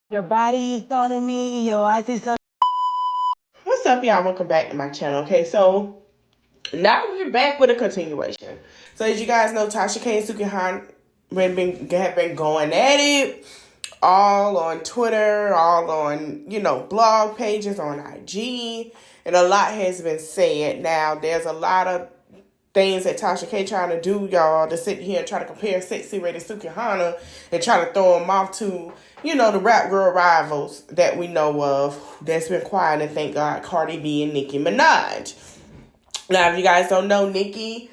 Your body is calling me, your eyes is so. What's up, y'all? Welcome back to my channel. Okay, so now we're back with a continuation. So as you guys know, Tasha K and Suki Han have been going at it all on Twitter, all on, blog pages, on IG, and a lot has been said. Now, there's a lot of things that Tasha K trying to do, y'all, to sit here and try to compare Sexy Red and Suki Hana and try to throw them off to, the rap girl rivals that we know of that's been quiet, and thank God, Cardi B and Nicki Minaj. Now, if you guys don't know, Nicki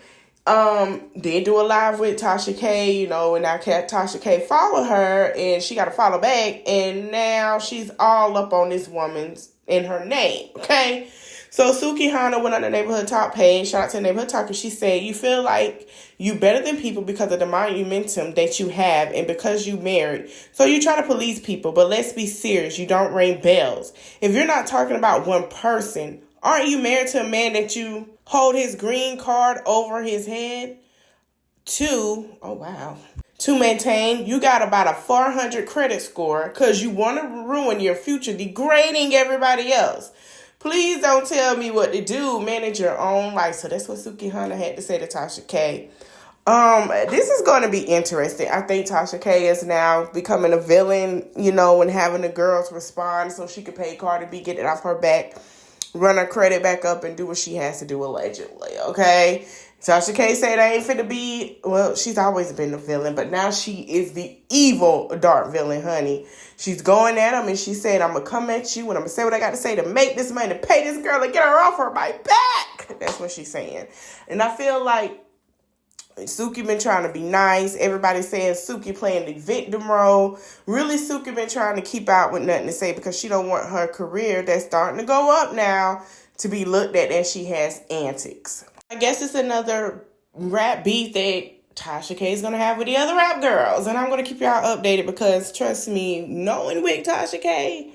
did do a live with Tasha K, and now Tasha K followed her, and she got to follow back, and now she's all up on this woman's in her name, okay? So Suki Hana went on the Neighborhood Talk page, shout out to the Neighborhood Talk, and she said, you feel like you better than people because of the momentum that you have and because you married. So you try to police people, but let's be serious, you don't ring bells. If you're not talking about one person, aren't you married to a man that you hold his green card over his head? To maintain, you got about a 400 credit score because you want to ruin your future, degrading everybody else. Please don't tell me what to do. Manage your own life. So that's what Suki Hana had to say to Tasha K. This is going to be interesting. I think Tasha K is now becoming a villain, and having the girls respond so she could pay Cardi B, get it off her back, run her credit back up, and do what she has to do allegedly, okay? Tasha K said I ain't finna be, well, she's always been the villain, but now she is the evil dark villain, honey. She's going at him, and she said, I'm going to come at you, and I'm going to say what I got to say to make this money, to pay this girl, and get her off her my back. That's what she's saying. And I feel like Suki been trying to be nice. Everybody's saying Suki playing the victim role. Really, Suki been trying to keep out with nothing to say because she don't want her career that's starting to go up now to be looked at as she has antics. I guess it's another rap beef that Tasha K is going to have with the other rap girls. And I'm going to keep y'all updated because, trust me, knowing with Tasha K,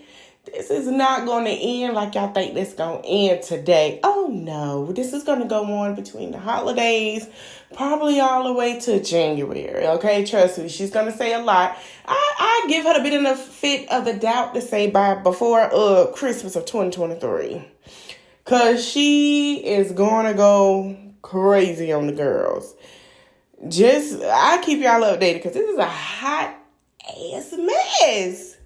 this is not going to end like y'all think this going to end today. Oh, no. This is going to go on between the holidays, probably all the way to January, okay? Trust me, she's going to say a lot. I give her a bit of a fit of the doubt to say before Christmas of 2023. Because she is going to go crazy on the girls. I keep y'all updated because this is a hot ass mess.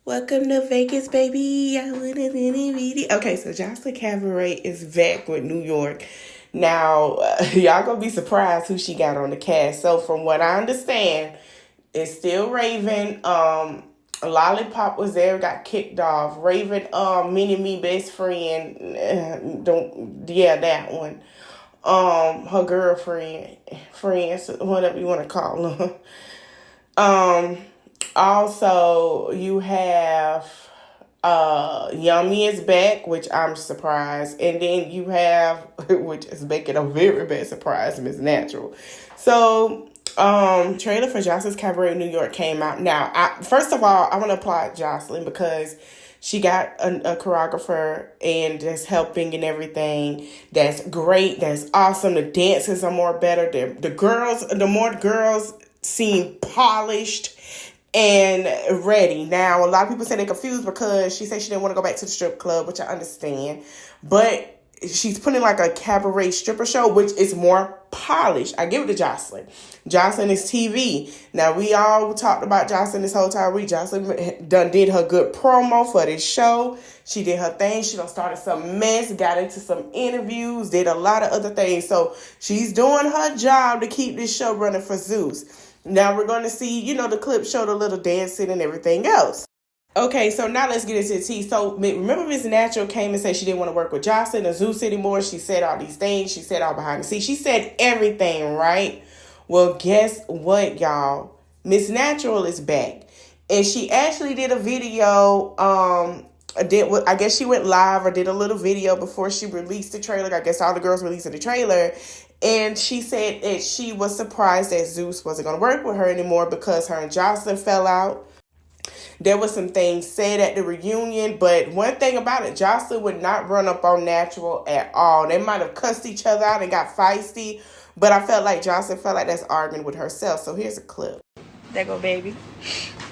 Welcome to Vegas, baby. Okay, so Joseline Cabaret is back with New York. Now, y'all gonna be surprised who she got on the cast. So from what I understand, it's still Raven. Lollipop was there, got kicked off. Raven, Mini-Me best friend, that one. Her girlfriend, friends, whatever you want to call her. Also, you have Yummy is back, which I'm surprised. And then you have, which is making a very bad surprise, Miss Natural. So, trailer for Joseline's Cabaret New York came out. Now, first of all, I want to applaud Joseline because she got a choreographer and that's helping and everything. That's great. That's awesome. The dances are more better. The more girls seem polished and ready. Now, a lot of people say they're confused because she said she didn't want to go back to the strip club, which I understand. But she's putting like a cabaret stripper show, which is more polished. I give it to Joseline. Joseline is TV. Now, we all talked about Joseline this whole time. Joseline did her good promo for this show. She did her thing. She done started some mess, got into some interviews, did a lot of other things. So she's doing her job to keep this show running for Zeus. Now we're going to see, the clip showed a little dancing and everything else. Okay, so now let's get into the tea. So remember Miss Natural came and said she didn't want to work with Joseline and Zeus anymore. She said all these things. She said all behind the scenes. She said everything, right? Well, guess what, y'all? Miss Natural is back. And she actually did a video, I guess she went live or did a little video before she released the trailer. I guess all the girls released the trailer. And she said that she was surprised that Zeus wasn't going to work with her anymore because her and Joseline fell out. There was some things said at the reunion, but one thing about it, Joseline would not run up on Natural at all. They might have cussed each other out and got feisty, but I felt like Joseline felt like that's arguing with herself. So here's a clip. There go baby.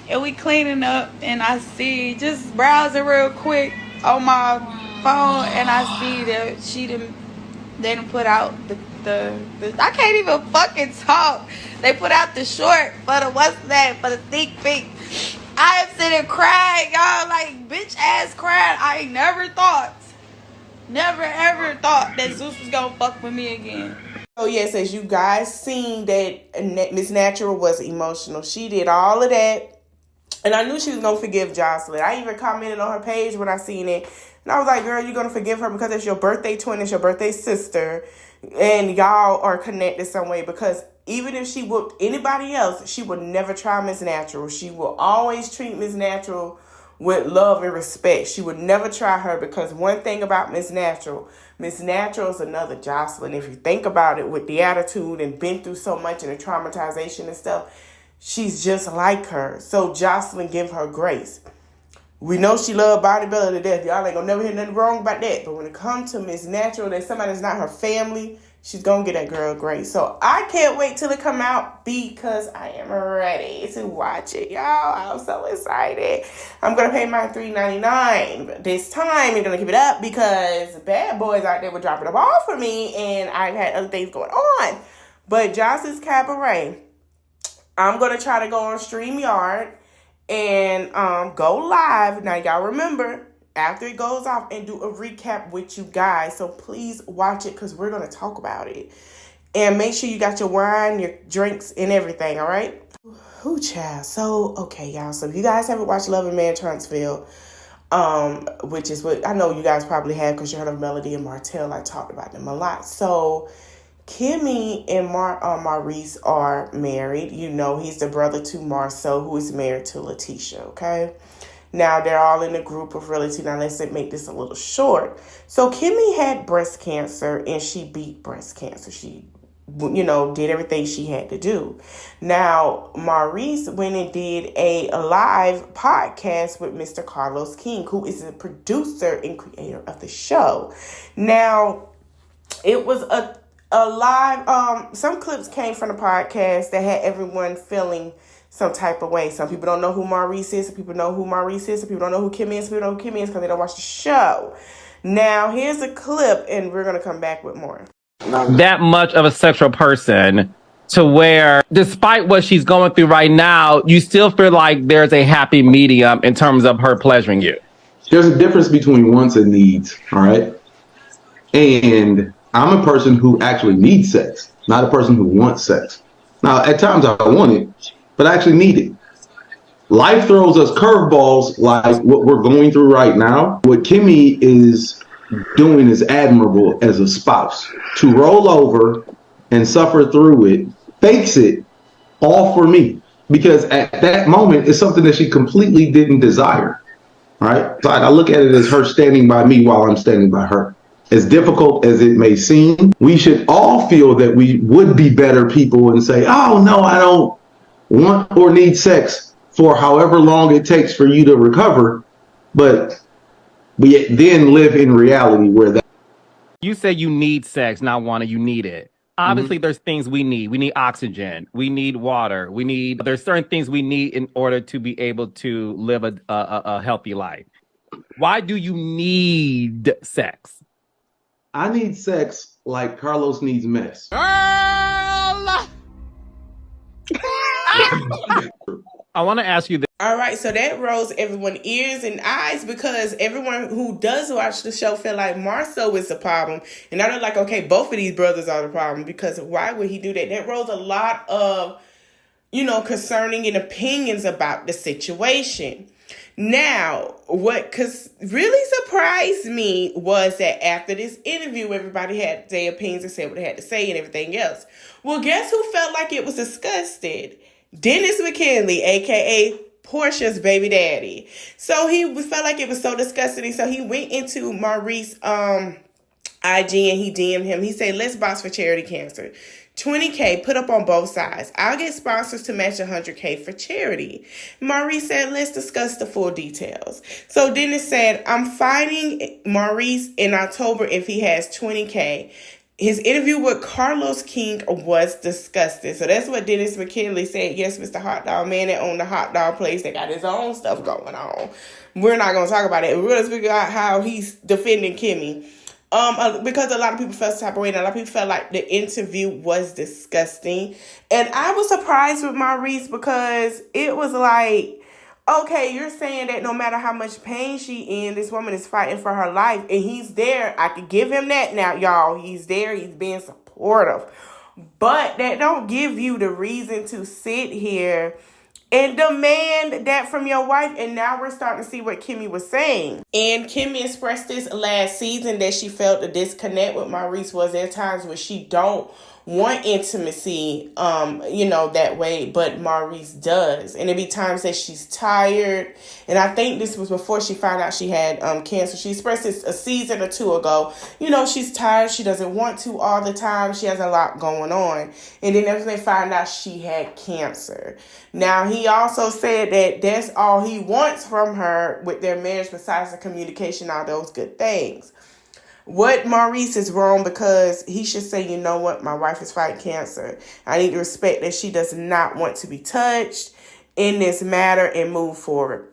And we cleaning up, and I see, just browsing real quick on my phone, and I see that they done put out the I can't even fucking talk. They put out the short for the sneak peek. I am sitting crying, y'all, like bitch ass crying. I never ever thought that Zeus was gonna fuck with me again. So yes, as you guys seen that Miss Natural was emotional. She did all of that. And I knew she was going to forgive Joseline. I even commented on her page when I seen it. And I was like, girl, you're going to forgive her because it's your birthday twin, it's your birthday sister. And y'all are connected some way. Because even if she whooped anybody else, she would never try Miss Natural. She will always treat Miss Natural with love and respect. She would never try her because one thing about Miss Natural is another Joseline. If you think about it, with the attitude and been through so much and the traumatization and stuff, she's just like her. So Joseline give her grace. We know she loved bodybuilder to death. Y'all ain't gonna never hear nothing wrong about that. But when it comes to Miss Natural, that somebody that's not her family, she's gonna get that girl grace. So I can't wait till it come out because I am ready to watch it, y'all. I'm so excited. I'm gonna pay my $3.99. But this time I'm gonna keep it up because bad boys out there were dropping the ball for me, and I've had other things going on. But Joseline's Cabaret, I'm going to try to go on StreamYard and go live. Now, y'all remember, after it goes off, and do a recap with you guys. So please watch it because we're going to talk about it. And make sure you got your wine, your drinks, and everything, all right? Ooh, child. So, okay, y'all. So if you guys haven't watched Love and Man Transfield, which is what I know you guys probably have because you heard of Melody and Martell. I talked about them a lot. So Kimmy and Maurice are married. You know, he's the brother to Marceau, who is married to Letitia, okay? Now, they're all in a group of reality. Now, let's make this a little short. So, Kimmy had breast cancer, and she beat breast cancer. She, did everything she had to do. Now, Maurice went and did a live podcast with Mr. Carlos King, who is the producer and creator of the show. Now, it was a live, some clips came from the podcast that had everyone feeling some type of way. Some people don't know who Maurice is. Some people know who Maurice is. Some people don't know who Kim is. Some people don't know who Kim is because they don't watch the show. Now, here's a clip, and we're going to come back with more. That much of a sexual person to where, despite what she's going through right now, you still feel like there's a happy medium in terms of her pleasuring you. There's a difference between wants and needs, all right? And I'm a person who actually needs sex, not a person who wants sex. Now, at times I want it, but I actually need it. Life throws us curveballs like what we're going through right now. What Kimmy is doing is admirable as a spouse. To roll over and suffer through it, fakes it, all for me. Because at that moment, it's something that she completely didn't desire, right? So I look at it as her standing by me while I'm standing by her. As difficult as it may seem, we should all feel that we would be better people and say, oh, no, I don't want or need sex for however long it takes for you to recover. But we then live in reality where that. You say you need sex, not want it, you need it. Obviously, there's things we need. We need oxygen. We need water. There's certain things we need in order to be able to live a healthy life. Why do you need sex? I need sex like Carlos needs mess. I want to ask you this. All right, so that rose everyone's ears and eyes because everyone who does watch the show feel like Marceau is the problem. And now they're like, okay, both of these brothers are the problem because why would he do that? That rose a lot of, concerning and opinions about the situation. Now, what really surprised me was that after this interview, everybody had their opinions and said what they had to say and everything else. Well, guess who felt like it was disgusted? Dennis McKinley, aka Portia's baby daddy. So he felt like it was so disgusting. So he went into Maurice IG and he DM'd him. He said, let's box for charity cancer. 20K put up on both sides. I'll get sponsors to match 100K for charity. Maurice said, let's discuss the full details. So Dennis said, I'm fighting Maurice in October if he has 20K. His interview with Carlos King was disgusting. So that's what Dennis McKinley said. Yes, Mr. Hot Dog Man that owned the hot dog place that got his own stuff going on. We're not going to talk about it. We're going to figure out how he's defending Kimmy. Because a lot of people felt type of way, and a lot of people felt like the interview was disgusting. And I was surprised with Maurice because it was like, okay, you're saying that no matter how much pain she in, this woman is fighting for her life, and he's there. I could give him that now, y'all. He's there. He's being supportive. But that don't give you the reason to sit here and demand that from your wife. And now we're starting to see what Kimmy was saying. And Kimmy expressed this last season that she felt the disconnect with Maurice was there times where she don't want intimacy, that way, but Maurice does. And there be times that she's tired. And I think this was before she found out she had cancer. She expressed this a season or two ago. She's tired. She doesn't want to all the time. She has a lot going on. And then after they find out she had cancer. Now, he also said that that's all he wants from her with their marriage besides the communication, all those good things. What Maurice is wrong because he should say, you know what, my wife is fighting cancer. I need to respect that she does not want to be touched in this matter and move forward.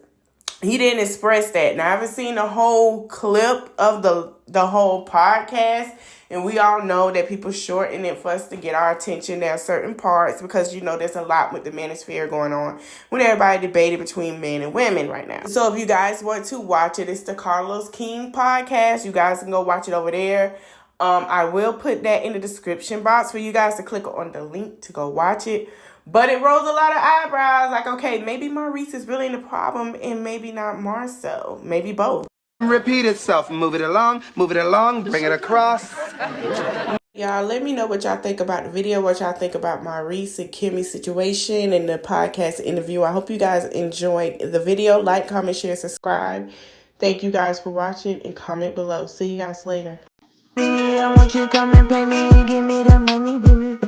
He didn't express that. Now, I haven't seen the whole clip of the whole podcast. And we all know that people shorten it for us to get our attention. There are certain parts because, there's a lot with the manosphere going on when everybody debated between men and women right now. So if you guys want to watch it, it's the Carlos King podcast. You guys can go watch it over there. I will put that in the description box for you guys to click on the link to go watch it. But it rose a lot of eyebrows. Like, okay, maybe Maurice is really the problem and maybe not Marcel. Maybe both. Repeat itself. Move it along, bring it across. Y'all, let me know what y'all think about the video, what y'all think about Maurice and Kimmy's situation and the podcast interview. I hope you guys enjoyed the video. Like, comment, share, subscribe. Thank you guys for watching and comment below. See you guys later. I want you to come and pay me and give me the money, baby.